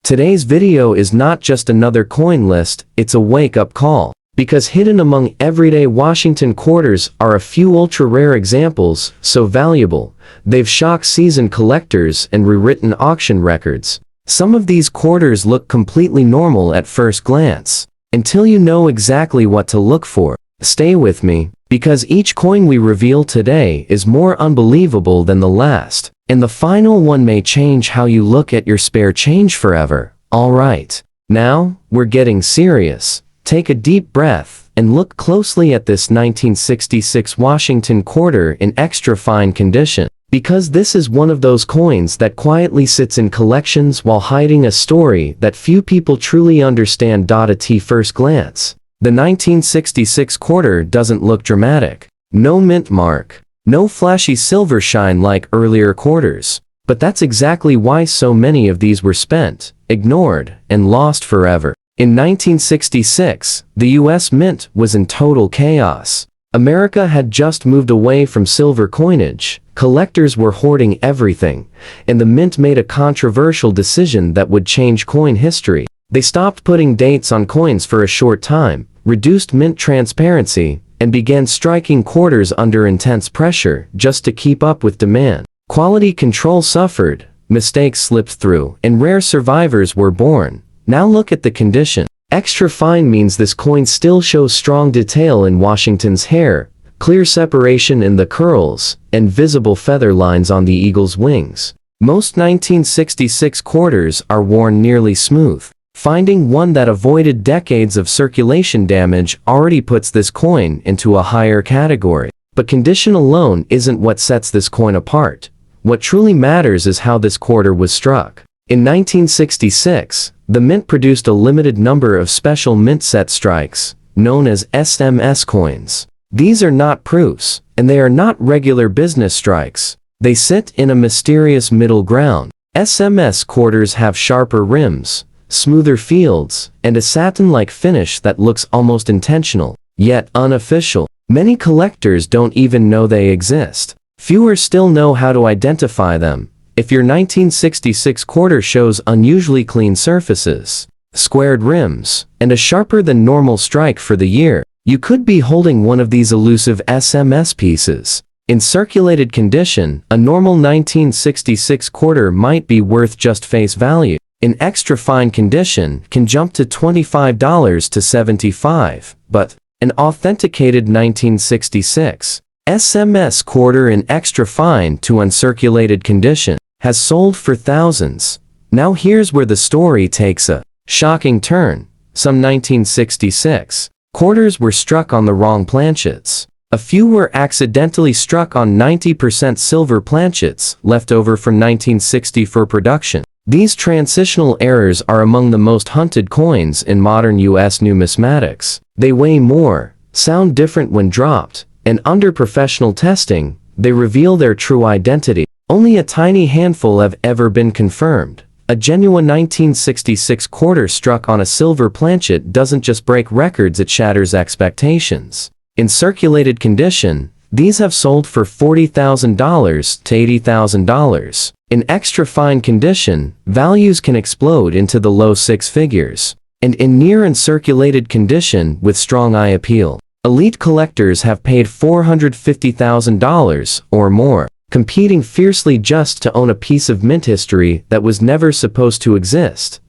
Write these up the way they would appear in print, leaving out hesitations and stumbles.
Today's video is not just another coin list, it's a wake-up call. Because hidden among everyday Washington quarters are a few ultra-rare examples, so valuable, they've shocked seasoned collectors and rewritten auction records. Some of these quarters look completely normal at first glance. Until you know exactly what to look for. Stay with me, because each coin we reveal today is more unbelievable than the last, and the final one may change how you look at your spare change forever. Alright, now, we're getting serious. Take a deep breath and look closely at this 1966 Washington quarter in extra fine condition, because this is one of those coins that quietly sits in collections while hiding a story that few people truly understand. At first glance, the 1966 quarter doesn't look dramatic. No mint mark, no flashy silver shine like earlier quarters. But that's exactly why so many of these were spent, ignored, and lost forever. In 1966, the U.S. Mint was in total chaos. America had just moved away from silver coinage, collectors were hoarding everything, and the Mint made a controversial decision that would change coin history. They stopped putting dates on coins for a short time, reduced mint transparency, and began striking quarters under intense pressure just to keep up with demand. Quality control suffered, mistakes slipped through, and rare survivors were born. Now look at the condition. Extra fine means this coin still shows strong detail in Washington's hair, clear separation in the curls, and visible feather lines on the eagle's wings. Most 1966 quarters are worn nearly smooth. Finding one that avoided decades of circulation damage already puts this coin into a higher category. But condition alone isn't what sets this coin apart. What truly matters is how this quarter was struck. In 1966, the Mint produced a limited number of special mint set strikes, known as SMS coins. These are not proofs, and they are not regular business strikes. They sit in a mysterious middle ground. SMS quarters have sharper rims, smoother fields, and a satin-like finish that looks almost intentional, yet unofficial. Many collectors don't even know they exist. Fewer still know how to identify them. If your 1966 quarter shows unusually clean surfaces, squared rims, and a sharper than normal strike for the year, you could be holding one of these elusive SMS pieces. In circulated condition, a normal 1966 quarter might be worth just face value. In extra fine condition, can jump to $25 to $75, but an authenticated 1966 SMS quarter in extra fine to uncirculated condition has sold for thousands. Now here's where the story takes a shocking turn. Some 1966 quarters were struck on the wrong planchets. A few were accidentally struck on 90% silver planchets left over from 1960 for production. These transitional errors are among the most hunted coins in modern U.S. numismatics. They weigh more, sound different when dropped, and under professional testing, they reveal their true identity. Only a tiny handful have ever been confirmed. A genuine 1966 quarter struck on a silver planchet doesn't just break records, it shatters expectations. In circulated condition, these have sold for $40,000 to $80,000. In extra fine condition, values can explode into the low six figures. And in near uncirculated condition with strong eye appeal, elite collectors have paid $450,000 or more, competing fiercely just to own a piece of mint history that was never supposed to exist.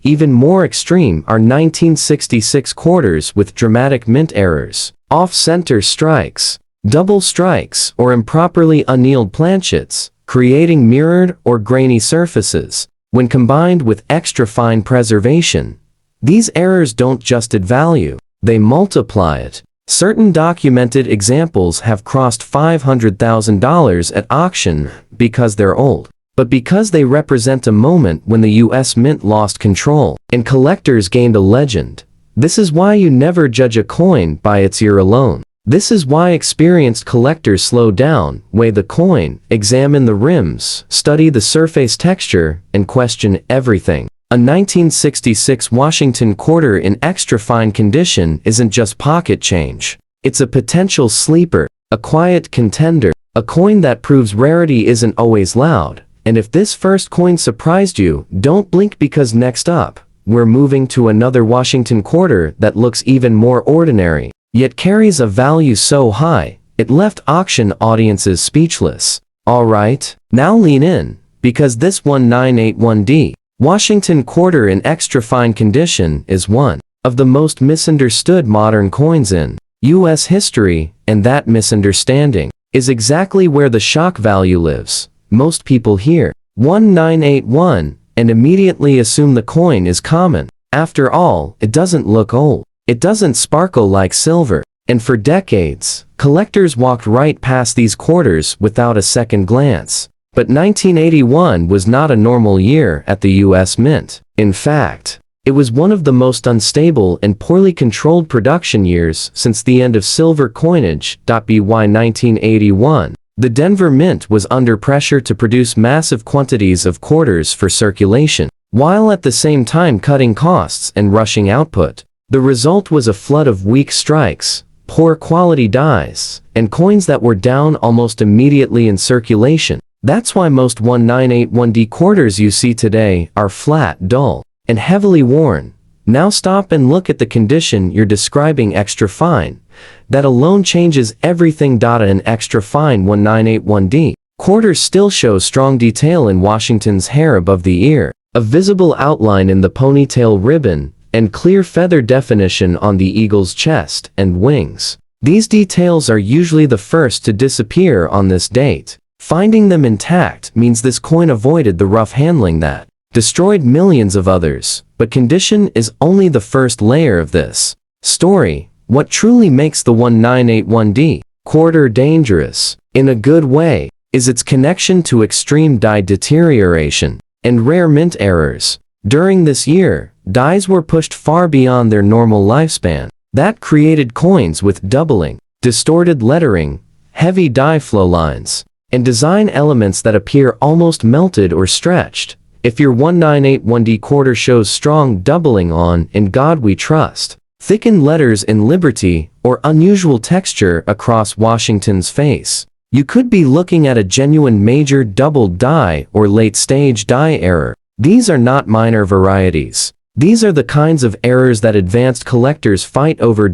Even more extreme are 1966 quarters with dramatic mint errors, off-center strikes, double strikes, or improperly annealed planchets, creating mirrored or grainy surfaces. When combined with extra fine preservation, these errors don't just add value, they multiply it. Certain documented examples have crossed $500,000 at auction because they're old, but because they represent a moment when the U.S. Mint lost control and collectors gained a legend. This is why you never judge a coin by its year alone. This is why experienced collectors slow down, weigh the coin, examine the rims, study the surface texture, and question everything. A 1966 Washington quarter in extra fine condition isn't just pocket change. It's a potential sleeper, a quiet contender, a coin that proves rarity isn't always loud, And if this first coin surprised you, don't blink, because next up, we're moving to another Washington quarter that looks even more ordinary, yet carries a value so high, it left auction audiences speechless. Alright, now lean in, because this 1981D Washington quarter in extra fine condition is one of the most misunderstood modern coins in U.S. history, and that misunderstanding is exactly where the shock value lives. Most people hear 1981 and immediately assume the coin is common. After all, it doesn't look old. It doesn't sparkle like silver. And for decades, collectors walked right past these quarters without a second glance. But 1981 was not a normal year at the U.S. Mint. In fact, it was one of the most unstable and poorly controlled production years since the end of silver coinage. By 1981, the Denver Mint was under pressure to produce massive quantities of quarters for circulation, while at the same time cutting costs and rushing output. The result was a flood of weak strikes, poor quality dies, and coins that were down almost immediately in circulation. That's why most 1981D quarters you see today are flat, dull, and heavily worn. Now stop and look at the condition you're describing, extra fine. That alone changes everything. An extra fine 1981D quarter still shows strong detail in Washington's hair above the ear, a visible outline in the ponytail ribbon, and clear feather definition on the eagle's chest and wings. These details are usually the first to disappear on this date. Finding them intact means this coin avoided the rough handling that destroyed millions of others. But condition is only the first layer of this story. What truly makes the 1981D quarter dangerous, in a good way, is its connection to extreme die deterioration and rare mint errors. During this year, dies were pushed far beyond their normal lifespan. That created coins with doubling, distorted lettering, heavy die flow lines, and design elements that appear almost melted or stretched. If your 1981D quarter shows strong doubling on "In God We Trust," thickened letters in Liberty, or unusual texture across Washington's face, you could be looking at a genuine major doubled die or late-stage die error. These are not minor varieties. These are the kinds of errors that advanced collectors fight over.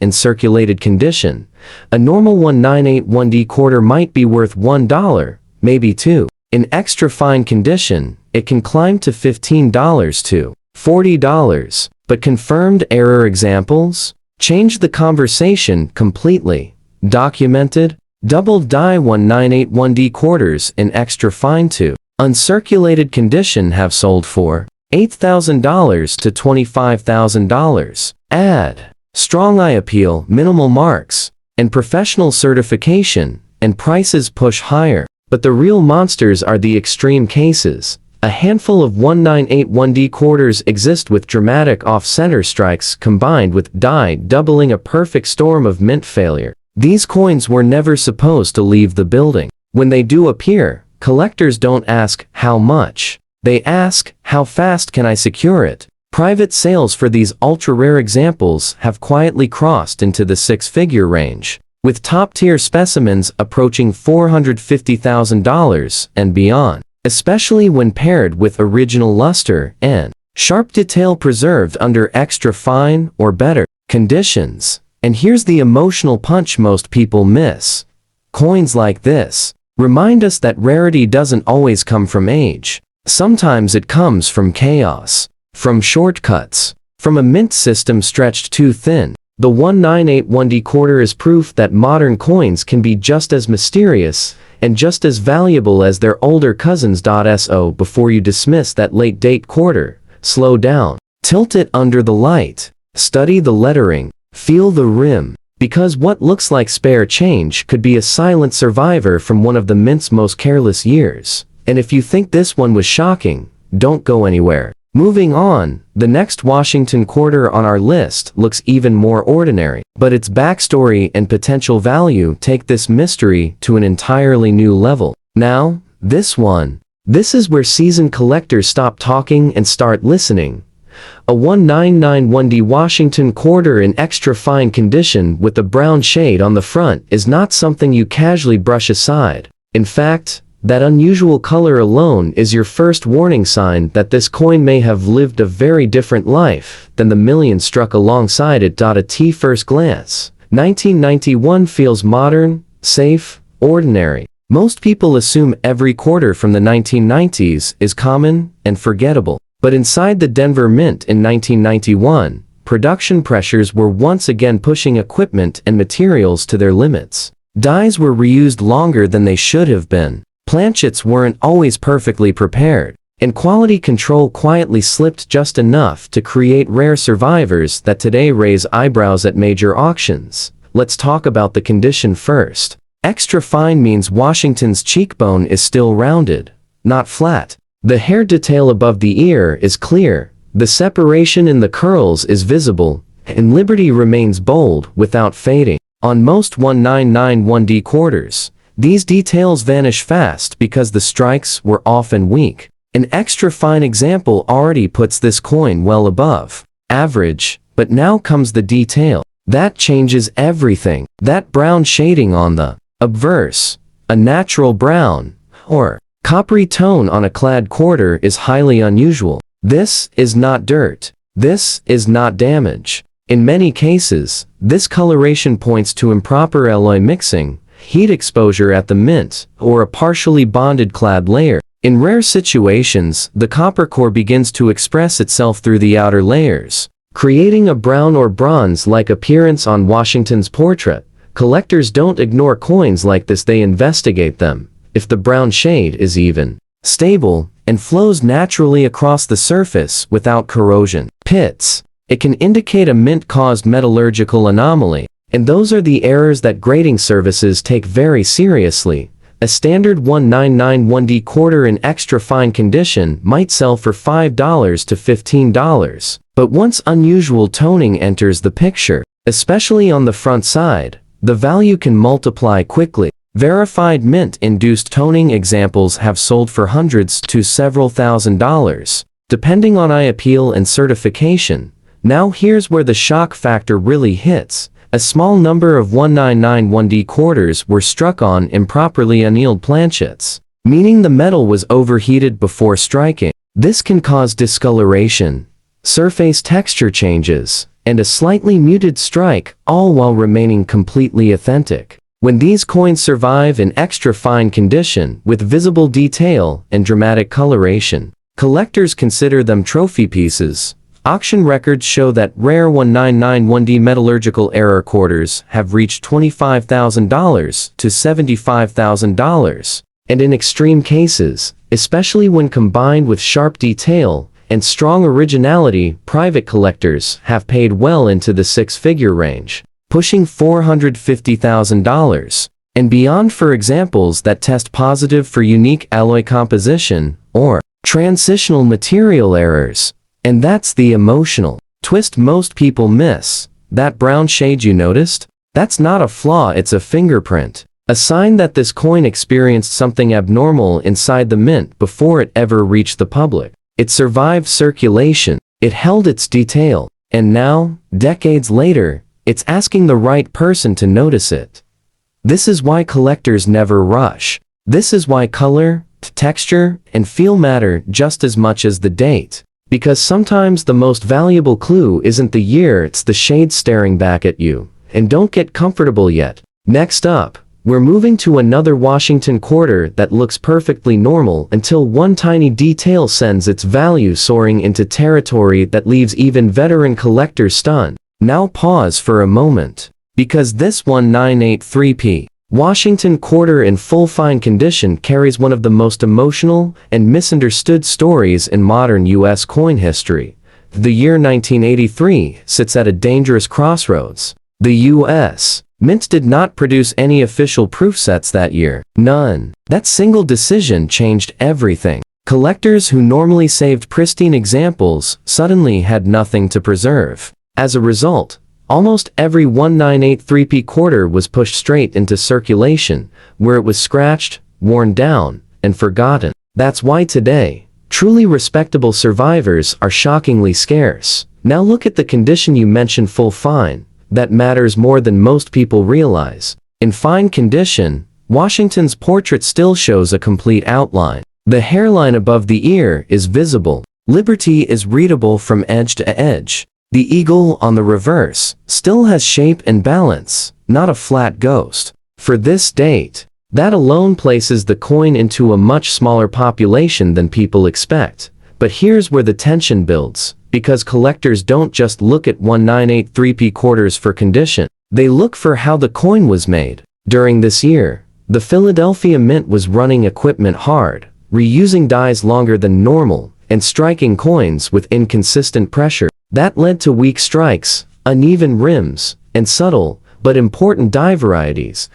In circulated condition, a normal 1981D quarter might be worth $1, maybe $2. In extra fine condition, it can climb to $15 to $40. But confirmed error examples change the conversation completely. Documented, doubled die 1981D quarters in extra fine to uncirculated condition have sold for $8,000 to $25,000. Add strong eye appeal, minimal marks, and professional certification, and prices push higher. But the real monsters are the extreme cases. A handful of 1981D quarters exist with dramatic off-center strikes combined with die doubling, a perfect storm of mint failure. These coins were never supposed to leave the building. When they do appear, collectors don't ask, "How much?" They ask, "How fast can I secure it?" Private sales for these ultra-rare examples have quietly crossed into the six-figure range, with top-tier specimens approaching $450,000 and beyond, especially when paired with original luster and sharp detail preserved under extra fine or better conditions. And here's the emotional punch most people miss. Coins like this remind us that rarity doesn't always come from age. Sometimes it comes from chaos, from shortcuts, from a mint system stretched too thin. The 1981D quarter is proof that modern coins can be just as mysterious and just as valuable as their older cousins. So before you dismiss that late-date quarter, slow down, tilt it under the light, study the lettering, feel the rim, because what looks like spare change could be a silent survivor from one of the mint's most careless years. And if you think this one was shocking, don't go anywhere. Moving on, the next Washington quarter on our list looks even more ordinary, but its backstory and potential value take this mystery to an entirely new level. Now, this is where seasoned collectors stop talking and start listening. A 1991D Washington quarter in extra fine condition with a brown shade on the front is not something you casually brush aside. In fact, That unusual color alone is your first warning sign that this coin may have lived a very different life than the million struck alongside it. At first glance, 1991 feels modern, safe, ordinary. Most people assume every quarter from the 1990s is common and forgettable. But inside the Denver Mint in 1991, production pressures were once again pushing equipment and materials to their limits. Dies were reused longer than they should have been. Planchets weren't always perfectly prepared, and quality control quietly slipped just enough to create rare survivors that today raise eyebrows at major auctions. Let's talk about the condition first. Extra fine means Washington's cheekbone is still rounded, not flat. The hair detail above the ear is clear, the separation in the curls is visible, and Liberty remains bold without fading. On most 1991D quarters, these details vanish fast because the strikes were often weak. An extra fine example already puts this coin well above average, but now comes the detail. That changes everything. That brown shading on the obverse, a natural brown, or coppery tone on a clad quarter is highly unusual. This is not dirt. This is not damage. In many cases, this coloration points to improper alloy mixing, heat exposure at the mint, or a partially bonded clad layer. In rare situations, the copper core begins to express itself through the outer layers, creating a brown or bronze-like appearance on Washington's portrait. Collectors don't ignore coins like this, they investigate them. If the brown shade is even, stable, and flows naturally across the surface without corrosion pits, it can indicate a mint-caused metallurgical anomaly. And those are the errors that grading services take very seriously. A standard 1991D quarter in extra fine condition might sell for $5 to $15. But once unusual toning enters the picture, especially on the front side, the value can multiply quickly. Verified mint-induced toning examples have sold for hundreds to several $1,000s, depending on eye appeal and certification. Now here's where the shock factor really hits. A small number of 1991D quarters were struck on improperly annealed planchets, meaning the metal was overheated before striking. This can cause discoloration, surface texture changes, and a slightly muted strike, all while remaining completely authentic. When these coins survive in extra fine condition with visible detail and dramatic coloration, collectors consider them trophy pieces. Auction records show that rare 1991D metallurgical error quarters have reached $25,000 to $75,000, and in extreme cases, especially when combined with sharp detail and strong originality, private collectors have paid well into the six-figure range, pushing $450,000 and beyond for examples that test positive for unique alloy composition or transitional material errors. And that's the emotional twist most people miss. That brown shade you noticed? That's not a flaw, it's a fingerprint. A sign that this coin experienced something abnormal inside the mint before it ever reached the public. It survived circulation, it held its detail, and now, decades later, it's asking the right person to notice it. This is why collectors never rush. This is why color, texture, and feel matter just as much as the date. Because sometimes the most valuable clue isn't the year, it's the shade staring back at you. And don't get comfortable yet. Next up, we're moving to another Washington quarter that looks perfectly normal until one tiny detail sends its value soaring into territory that leaves even veteran collectors stunned. Now pause for a moment. Because this 1983p Washington quarter in full fine condition carries one of the most emotional and misunderstood stories in modern U.S. coin history. The year 1983 sits at a dangerous crossroads. The U.S. Mint did not produce any official proof sets that year. None. That single decision changed everything. Collectors who normally saved pristine examples suddenly had nothing to preserve. As a result, almost every 1983p quarter was pushed straight into circulation, where it was scratched, worn down, and forgotten. That's why today, truly respectable survivors are shockingly scarce. Now look at the condition you mentioned, full fine. That matters more than most people realize. In fine condition, Washington's portrait still shows a complete outline. The hairline above the ear is visible. Liberty is readable from edge to edge. The eagle, on the reverse, still has shape and balance, not a flat ghost. For this date, that alone places the coin into a much smaller population than people expect. But here's where the tension builds, because collectors don't just look at 1983p quarters for condition. They look for how the coin was made. During this year, the Philadelphia Mint was running equipment hard, reusing dies longer than normal, and striking coins with inconsistent pressure. That led to weak strikes, uneven rims, and subtle, but important die varieties.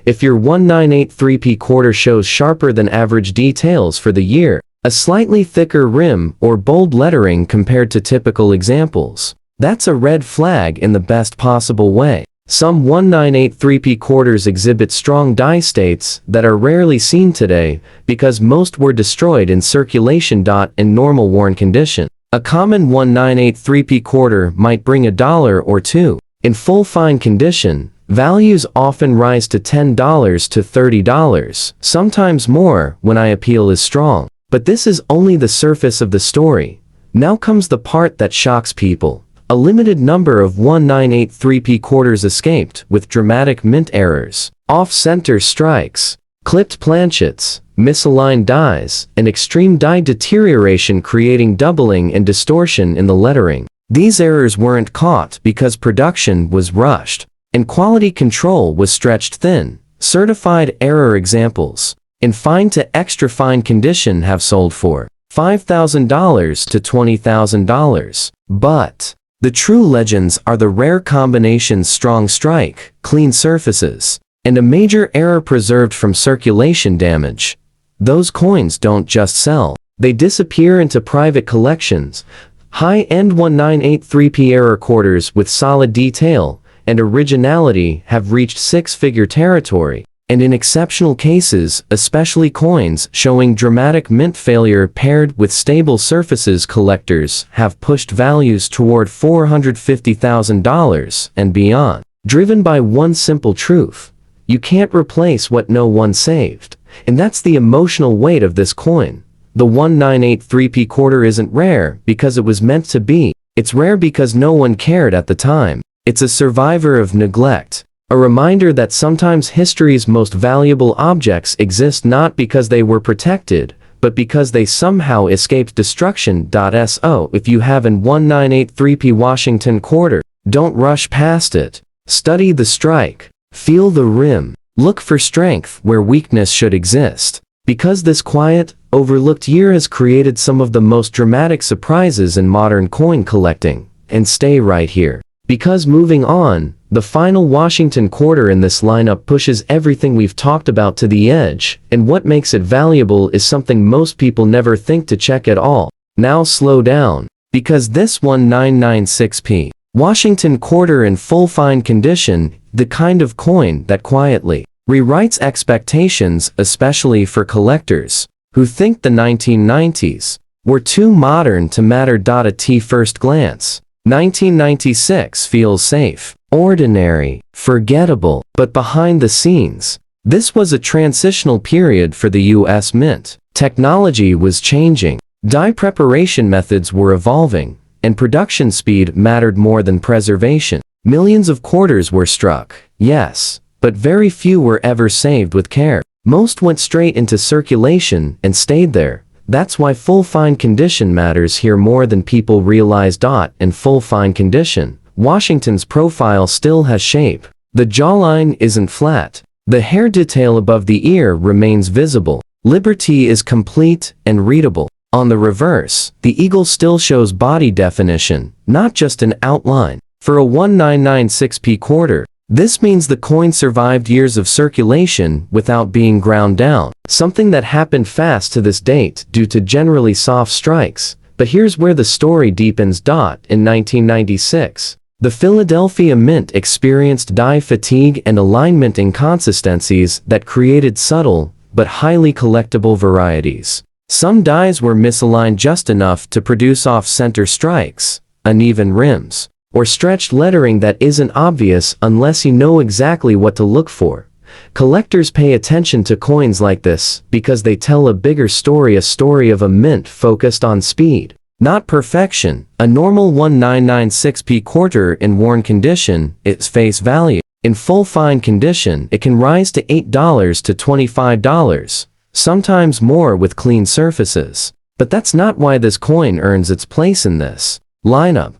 If your 1983p quarter shows sharper than average details for the year, a slightly thicker rim, or bold lettering compared to typical examples, that's a red flag in the best possible way. Some 1983p quarters exhibit strong die states that are rarely seen today because most were destroyed in circulation. In normal worn condition, a common 1983p quarter might bring $1 or $2. In full fine condition, values often rise to $10 to $30, sometimes more when eye appeal is strong. But this is only the surface of the story. Now comes the part that shocks people. A limited number of 1983p quarters escaped with dramatic mint errors, off-center strikes, clipped planchets, misaligned dies, and extreme die deterioration, creating doubling and distortion in the lettering. These errors weren't caught because production was rushed, and quality control was stretched thin. Certified error examples, in fine to extra fine condition, have sold for $5,000 to $20,000. But the true legends are the rare combinations: strong strike, clean surfaces, and a major error preserved from circulation damage. Those coins don't just sell, they disappear into private collections. High-end 1983p error quarters with solid detail and originality have reached six-figure territory, and in exceptional cases, especially coins showing dramatic mint failure paired with stable surfaces, collectors have pushed values toward $450,000 and beyond, driven by one simple truth: you can't replace what no one saved. And that's the emotional weight of this coin. The 1983p quarter isn't rare because it was meant to be. It's rare because no one cared at the time. It's a survivor of neglect. A reminder that sometimes history's most valuable objects exist not because they were protected, but because they somehow escaped destruction. So if you have an 1983p Washington quarter, don't rush past it. Study the strike. Feel the rim. Look for strength where weakness should exist. Because this quiet, overlooked year has created some of the most dramatic surprises in modern coin collecting. And stay right here. Because moving on, the final Washington quarter in this lineup pushes everything we've talked about to the edge, and what makes it valuable is something most people never think to check at all. Now slow down, because this 1996p Washington quarter in full fine condition, the kind of coin that quietly rewrites expectations, especially for collectors who think the 1990s were too modern to matter. At first glance, 1996 feels safe, ordinary, forgettable, but behind the scenes, this was a transitional period for the U.S. Mint. Technology was changing, die preparation methods were evolving, and production speed mattered more than preservation. Millions of quarters were struck, yes, but very few were ever saved with care. Most went straight into circulation and stayed there. That's why full fine condition matters here more than people realize. In full fine condition, Washington's profile still has shape. The jawline isn't flat. The hair detail above the ear remains visible. Liberty is complete and readable. On the reverse, the eagle still shows body definition, not just an outline. For a 1996p quarter, this means the coin survived years of circulation without being ground down, something that happened fast to this date due to generally soft strikes. But here's where the story deepens. In 1996, the Philadelphia Mint experienced die fatigue and alignment inconsistencies that created subtle but highly collectible varieties. Some dies were misaligned just enough to produce off-center strikes, uneven rims, or stretched lettering that isn't obvious unless you know exactly what to look for. Collectors pay attention to coins like this because they tell a bigger story, a story of a mint focused on speed, not perfection. A normal 1996p quarter in worn condition, its face value. In full fine condition, it can rise to $8 to $25, sometimes more with clean surfaces. But that's not why this coin earns its place in this lineup.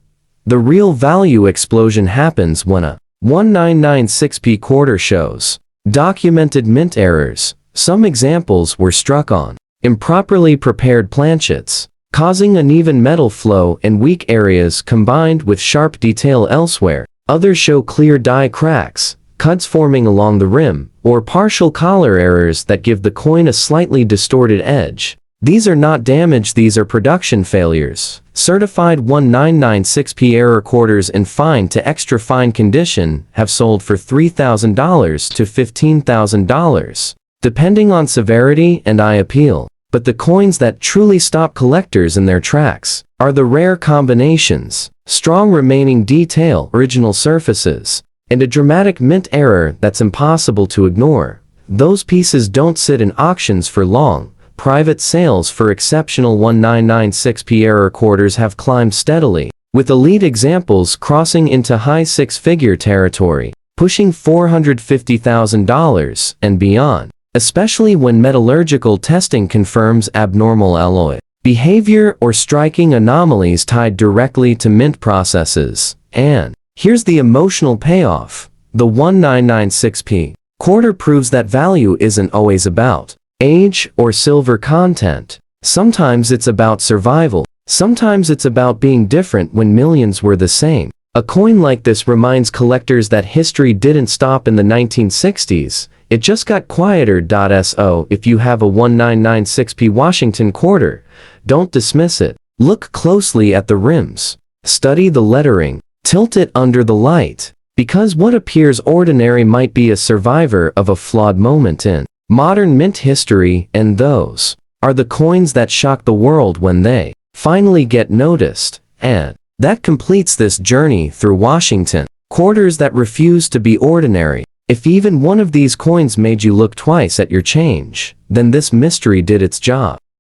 The real value explosion happens when a 1996p quarter shows documented mint errors. Some examples were struck on improperly prepared planchets, causing uneven metal flow in weak areas combined with sharp detail elsewhere. Others show clear die cracks, cuts forming along the rim, or partial collar errors that give the coin a slightly distorted edge. These are not damage, these are production failures. Certified 1996p error quarters in fine to extra fine condition have sold for $3,000 to $15,000, depending on severity and eye appeal. But the coins that truly stop collectors in their tracks are the rare combinations, strong remaining detail, original surfaces, and a dramatic mint error that's impossible to ignore. Those pieces don't sit in auctions for long. Private sales for exceptional 1996p error quarters have climbed steadily, with elite examples crossing into high six-figure territory, pushing $450,000 and beyond, especially when metallurgical testing confirms abnormal alloy behavior or striking anomalies tied directly to mint processes. And here's the emotional payoff. The 1996p quarter proves that value isn't always about age or silver content. Sometimes it's about survival. Sometimes it's about being different when millions were the same. A coin like this reminds collectors that history didn't stop in the 1960s. It just got quieter. So if you have a 1996p Washington quarter, don't dismiss it. Look closely at the rims. Study the lettering. Tilt it under the light. Because what appears ordinary might be a survivor of a flawed moment in modern mint history, and those are the coins that shock the world when they finally get noticed. And that completes this journey through Washington quarters that refuse to be ordinary. If even one of these coins made you look twice at your change, then this mystery did its job.